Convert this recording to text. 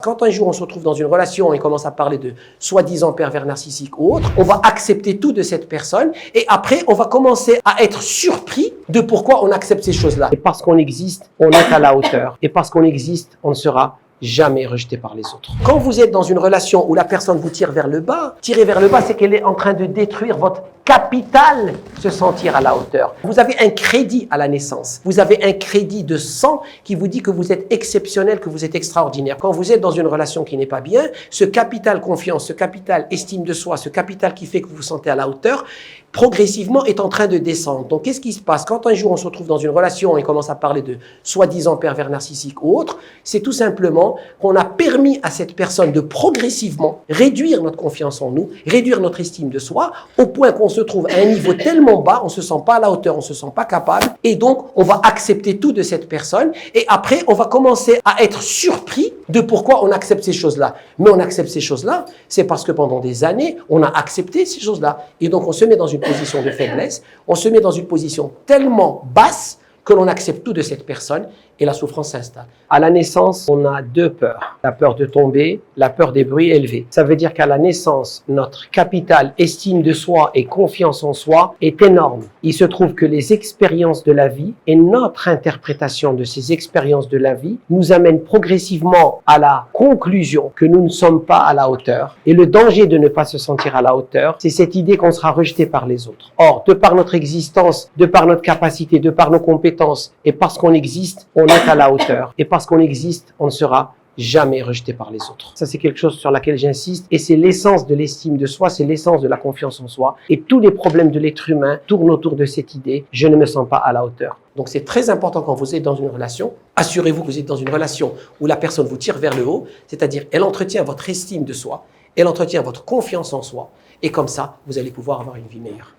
Quand un jour on se retrouve dans une relation et commence à parler de soi-disant pervers narcissique ou autre, on va accepter tout de cette personne et après on va commencer à être surpris de pourquoi on accepte ces choses-là. Et parce qu'on existe, on est à la hauteur. Et parce qu'on existe, on ne sera jamais rejeté par les autres. Quand vous êtes dans une relation où la personne vous tire vers le bas, tirer vers le bas, c'est qu'elle est en train de détruire votre capital, se sentir à la hauteur. Vous avez un crédit à la naissance. Vous avez un crédit de sang qui vous dit que vous êtes exceptionnel, que vous êtes extraordinaire. Quand vous êtes dans une relation qui n'est pas bien, ce capital confiance, ce capital estime de soi, ce capital qui fait que vous vous sentez à la hauteur, progressivement est en train de descendre. Donc, qu'est-ce qui se passe? Quand un jour on se retrouve dans une relation et commence à parler de soi-disant pervers narcissique ou autre, c'est tout simplement qu'on a permis à cette personne de progressivement réduire notre confiance en nous, réduire notre estime de soi, au point qu'on se trouve à un niveau tellement bas, on ne se sent pas à la hauteur, on ne se sent pas capable, et donc on va accepter tout de cette personne, et après on va commencer à être surpris de pourquoi on accepte ces choses-là. Mais on accepte ces choses-là, c'est parce que pendant des années, on a accepté ces choses-là. Et donc on se met dans une position de faiblesse, on se met dans une position tellement basse que l'on accepte tout de cette personne et la souffrance s'installe. À la naissance, on a deux peurs. La peur de tomber, la peur des bruits élevés. Ça veut dire qu'à la naissance, notre capital estime de soi et confiance en soi est énorme. Il se trouve que les expériences de la vie et notre interprétation de ces expériences de la vie nous amènent progressivement à la conclusion que nous ne sommes pas à la hauteur. Et le danger de ne pas se sentir à la hauteur, c'est cette idée qu'on sera rejeté par les autres. Or, de par notre existence, de par notre capacité, de par nos compétences et parce qu'on existe, on est à la hauteur. Et parce qu'on existe, on ne sera jamais rejeté par les autres. Ça, c'est quelque chose sur laquelle j'insiste et c'est l'essence de l'estime de soi, c'est l'essence de la confiance en soi. Et tous les problèmes de l'être humain tournent autour de cette idée « je ne me sens pas à la hauteur ». Donc, c'est très important quand vous êtes dans une relation. Assurez-vous que vous êtes dans une relation où la personne vous tire vers le haut, c'est-à-dire elle entretient votre estime de soi, elle entretient votre confiance en soi et comme ça, vous allez pouvoir avoir une vie meilleure.